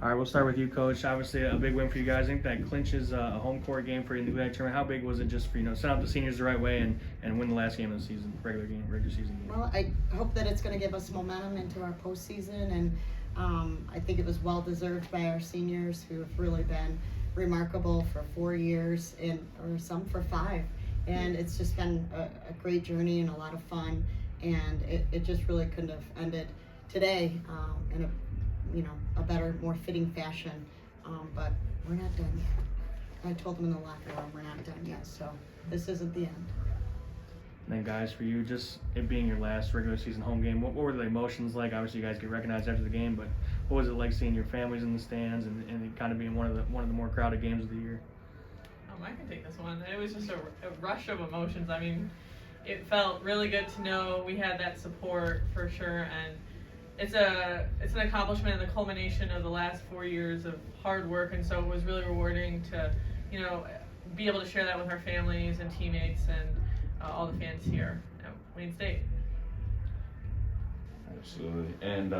All right, we'll start with you, Coach. Obviously, a big win for you guys. I think that clinches a home court game for you in the GLIAC tournament. How big was it just for set up the seniors the right way and win the last game of the season, regular season game? Well, I hope that it's going to give us momentum into our postseason, and I think it was well deserved by our seniors who have really been remarkable for 4 years or some for 5. And it's just been a great journey and a lot of fun, and it just really couldn't have ended today in a better, more fitting fashion. But we're not done yet. I told them in the locker room we're not done yet, so this isn't the end. And then, guys, for you, just it being your last regular season home game, what were the emotions like? Obviously, you guys get recognized after the game, but what was it like seeing your families in the stands and it kind of being one of the more crowded games of the year? I can take this one. It was just a rush of emotions. I mean, it felt really good to know we had that support for sure, and it's an accomplishment and the culmination of the last 4 years of hard work, and so it was really rewarding to, be able to share that with our families and teammates and all the fans here at Wayne State. Absolutely. And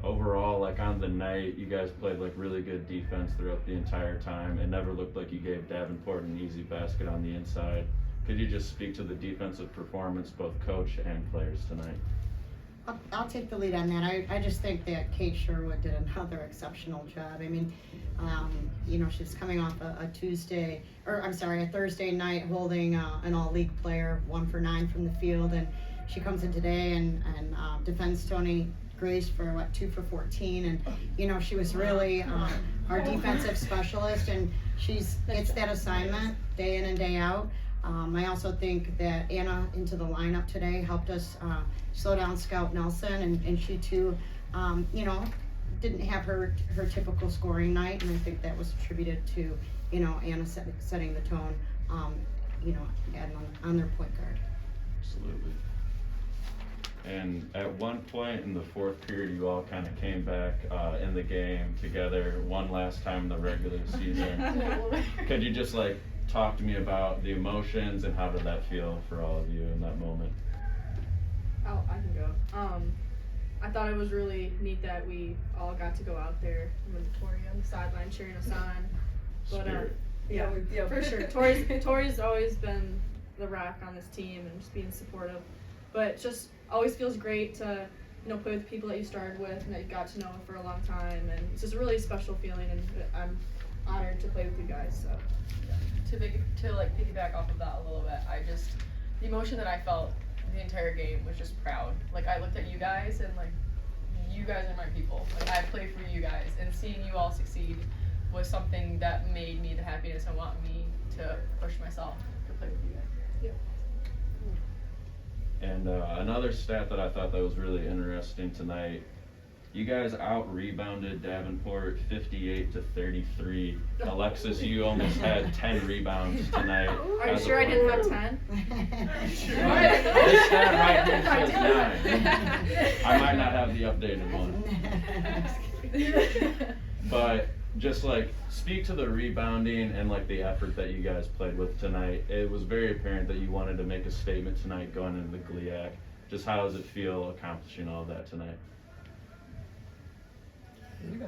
overall, like on the night, you guys played like really good defense throughout the entire time. It never looked like you gave Davenport an easy basket on the inside. Could you just speak to the defensive performance, both coach and players tonight? I'll take the lead on that. I just think that Kate Sherwood did another exceptional job. I mean, she's coming off a Thursday night holding an all-league player, 1 for 9 from the field, and she comes in today and defends Tony Grace for 2 for 14, and she was really our defensive specialist, and it's that assignment day in and day out. I also think that Anna into the lineup today helped us slow down Scout Nelson, and she too, didn't have her typical scoring night, and I think that was attributed to, Anna setting the tone, on their point guard. Absolutely. And at one point in the fourth period, you all kind of came back in the game together one last time in the regular season. Could you just talk to me about the emotions and how did that feel for all of you in that moment? Oh, I can go. I thought it was really neat that we all got to go out there with Tori on the sideline cheering us on. But yeah, for sure. Tori's always been the rock on this team and just being supportive. But just always feels great to play with people that you started with and that you got to know for a long time, and it's just a really special feeling, and I'm honored to play with you guys. So. To piggyback off of that a little bit, the emotion that I felt the entire game was just proud. I looked at you guys and you guys are my people. I play for you guys, and seeing you all succeed was something that made me the happiness and want me to push myself to play with you guys. Yeah. And another stat that I thought that was really interesting tonight, you guys out-rebounded Davenport 58-33. Alexis, you almost had 10 rebounds tonight. Are you sure I didn't have 10? This stat right here says 9. I might not have the updated one. But just speak to the rebounding and the effort that you guys played with tonight. It was very apparent that you wanted to make a statement tonight going into the GLIAC. Just how does it feel accomplishing all of that tonight? It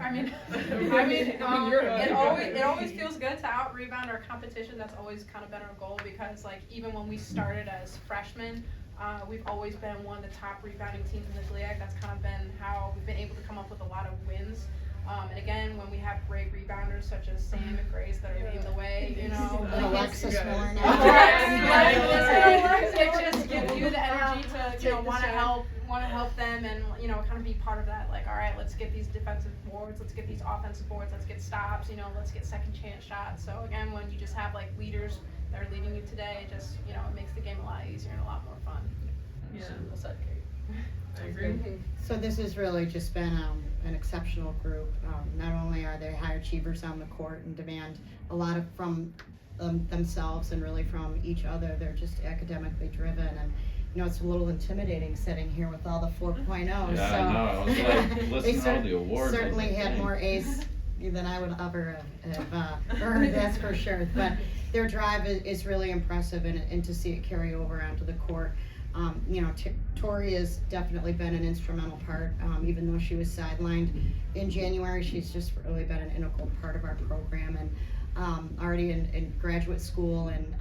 always feels good to out rebound our competition. That's always kind of been our goal, because even when we started as freshmen, we've always been one of the top rebounding teams in the GLIAC. That's kind of been how we've been able to come up with a lot of wins. And again, when we have great rebounders such as Sam and Grace that are leading the way, Alexis Warren. It just gives you the energy to want to help them and kind of be part of that. All right, let's get these defensive boards, let's get these offensive boards, let's get stops, let's get second chance shots. So again, when you just have leaders that are leading you today, it just it makes the game a lot easier and a lot more fun. Yeah, well said, Kate. I agree. So this has really just been an exceptional group. Not only are they high achievers on the court and demand a lot from themselves and really from each other, they're just academically driven, and it's a little intimidating sitting here with all the 4.0s. Yeah, so I know. I was listening to all the awards. Certainly had more A's than I would ever have earned, that's for sure. But their drive is really impressive, and to see it carry over onto the court. Tori has definitely been an instrumental part, even though she was sidelined in January. She's just really been an integral part of our program, and already in graduate school, and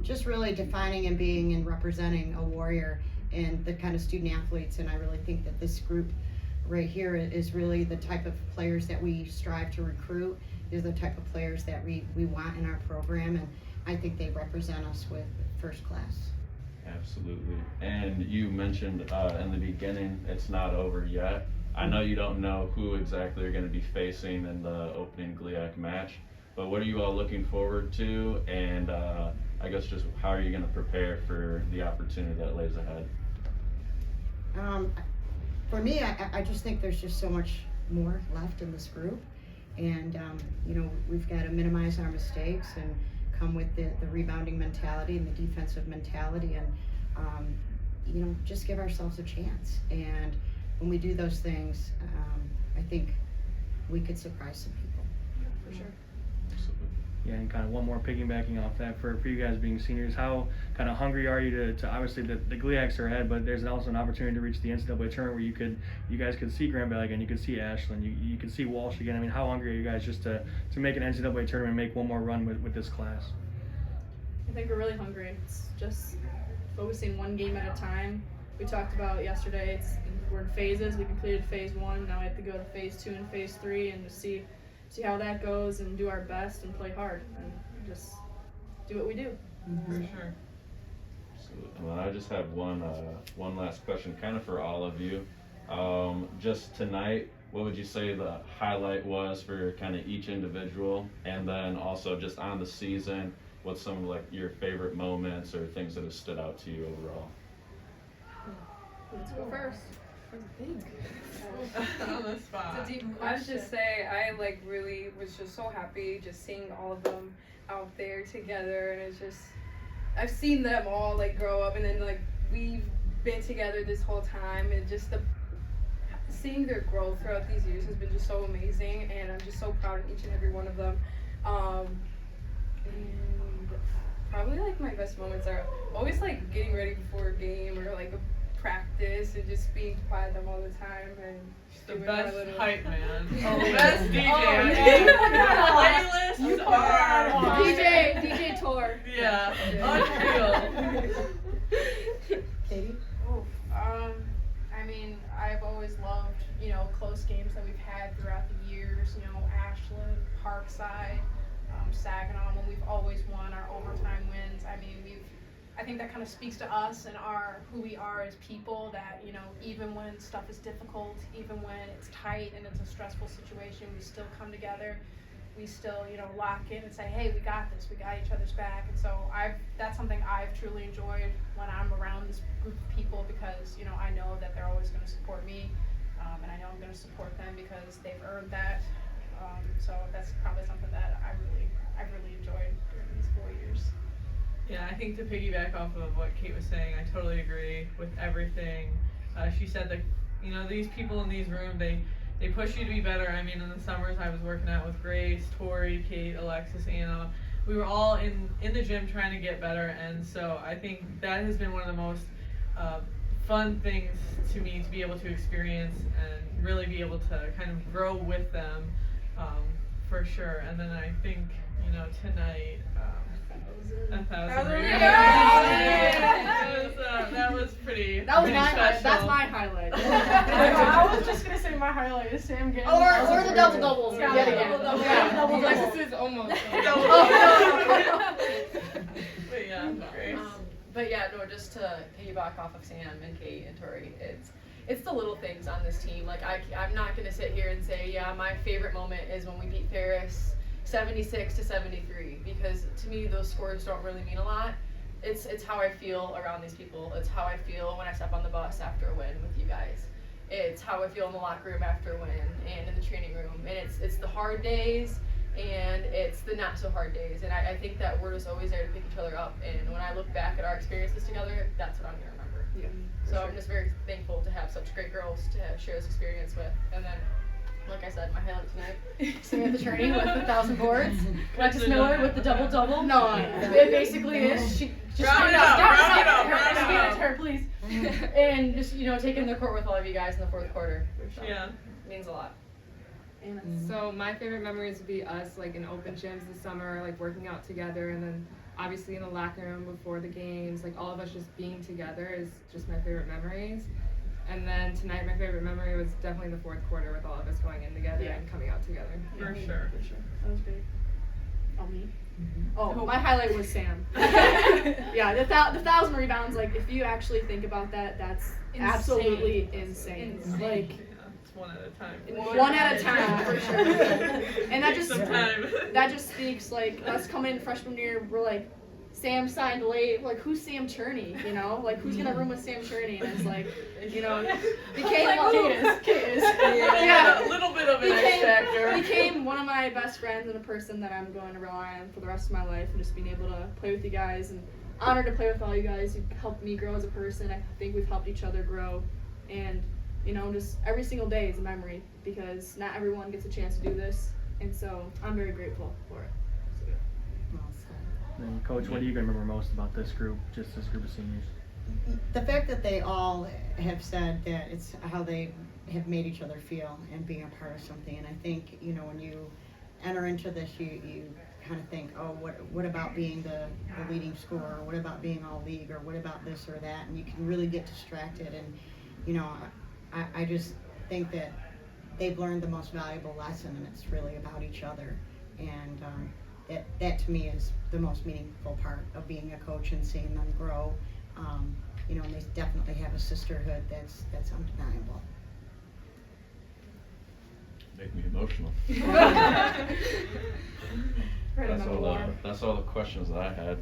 just really defining and being and representing a Warrior and the kind of student athletes. And I really think that this group right here is really the type of players that we strive to recruit, is the type of players that we want in our program, and I think they represent us with first class. Absolutely. And you mentioned in the beginning, it's not over yet. I know you don't know who exactly you're going to be facing in the opening GLIAC match, but what are you all looking forward to? And I guess just how are you going to prepare for the opportunity that lays ahead? For me, I just think there's just so much more left in this group, and we've got to minimize our mistakes and come with the rebounding mentality and the defensive mentality, and just give ourselves a chance. And when we do those things, I think we could surprise some people. For sure. Yeah, and kind of one more piggybacking off that, for you guys being seniors, how kind of hungry are you to obviously the GLIACs are ahead, but there's also an opportunity to reach the NCAA tournament where you guys could see Grand Valley again, you could see Ashland, you could see Walsh again. I mean, how hungry are you guys just to make an NCAA tournament and make one more run with this class? I think we're really hungry. It's just focusing one game at a time. We talked about yesterday, we're in phases. We completed phase 1, now we have to go to phase 2 and phase 3 and just see how that goes and do our best and play hard and just do what we do. For sure. Absolutely. Well, I just have one last question, kind of for all of you. Just tonight, what would you say the highlight was for kind of each individual, and then also just on the season, what's some of like your favorite moments or things that have stood out to you overall? Let's go first. On the spot. It's a deep I would question. just say I really was just so happy just seeing all of them out there together, and it's just I've seen them all grow up, and then we've been together this whole time, and just seeing their growth throughout these years has been just so amazing, and I'm just so proud of each and every one of them. And probably my best moments are always getting ready before a game or a practice and just being quiet them all the time and The doing best my little hype man. Oh, The best DJ. yeah. Playlists are DJ Tor. yeah, unreal. Katie? I mean, I've always loved, close games that we've had throughout the years, Ashland, Parkside, Saginaw, when we've always won our overtime wins. I mean, I think that kind of speaks to us and who we are as people, that, even when stuff is difficult, even when it's tight and it's a stressful situation, we still come together. We still, lock in and say, hey, we got this, we got each other's back. And so that's something I've truly enjoyed when I'm around this group of people, because, I know that they're always going to support me, and I know I'm going to support them because they've earned that. So that's probably something that I've really enjoyed during these 4 years. Yeah, I think to piggyback off of what Kate was saying, I totally agree with everything. She said that, these people in these rooms, they push you to be better. I mean, in the summers I was working out with Grace, Tori, Kate, Alexis, Anna. We were all in the gym trying to get better, and so I think that has been one of the most fun things to me, to be able to experience and really be able to kind of grow with them, for sure. And then I think, tonight, 1,000 rebounds. That was pretty. That was pretty my special. That's my highlight. I was just gonna say my highlight is Sam getting Or the double double. Yeah, Yet the again. double-double. Yeah, double Alexis double. is almost. But yeah, Grace. But yeah, no, just to piggyback off of Sam and Kate and Tori, it's the little things on this team. I'm not gonna sit here and say, yeah, my favorite moment is when we beat Paris 76-73, because to me those scores don't really mean a lot. It's how I feel around these people. It's how I feel when I step on the bus after a win with you guys. It's how I feel in the locker room after a win and in the training room. And it's the hard days and it's the not so hard days. And I think that we're just always there to pick each other up. And when I look back at our experiences together, that's what I'm gonna remember. Yeah. So I'm just very thankful to have such great girls to share this experience with. And then like I said, my highlight tonight, Samantha Turney with 1,000 boards. Alexis Miller with the double-double. No, it basically is. She just Round it up. Her, please. And just, taking the court with all of you guys in the fourth quarter. So, Yeah. means a lot. So my favorite memories would be us like in open gyms this summer, like working out together, and then obviously in the locker room before the games, like all of us just being together is just my favorite memories. And then tonight my favorite memory was definitely the fourth quarter with all of us going in together and coming out together. For sure. That was great. Oh, me? Mm-hmm. Oh, my highlight was Sam. Yeah, the 1,000 rebounds, like, if you actually think about that, that's absolutely insane. Like, It's one at a time. one at a time, for sure. And that just, Some time. that just speaks, like, us coming in freshman year, we're like, Sam signed late, like, who's Sam Cherney, Like, who's gonna room with Sam Cherney? And it's like, became Kate is. Yeah, a little bit of an X factor. Became one of my best friends and a person that I'm going to rely on for the rest of my life, and just being able to play with you guys, and honored to play with all you guys. You've helped me grow as a person. I think we've helped each other grow, and just every single day is a memory, because not everyone gets a chance to do this, and so I'm very grateful for it. Well said. And Coach, what are you gonna remember most about this group, just this group of seniors? The fact that they all have said that it's how they have made each other feel and being a part of something. And I think, when you enter into this, you kind of think, oh, what about being the leading scorer? What about being all league? Or what about this or that? And you can really get distracted. And, I just think that they've learned the most valuable lesson, and it's really about each other. And that to me is the most meaningful part of being a coach and seeing them grow. And they definitely have a sisterhood that's undeniable. Make me emotional. Right, That's all the questions that I had.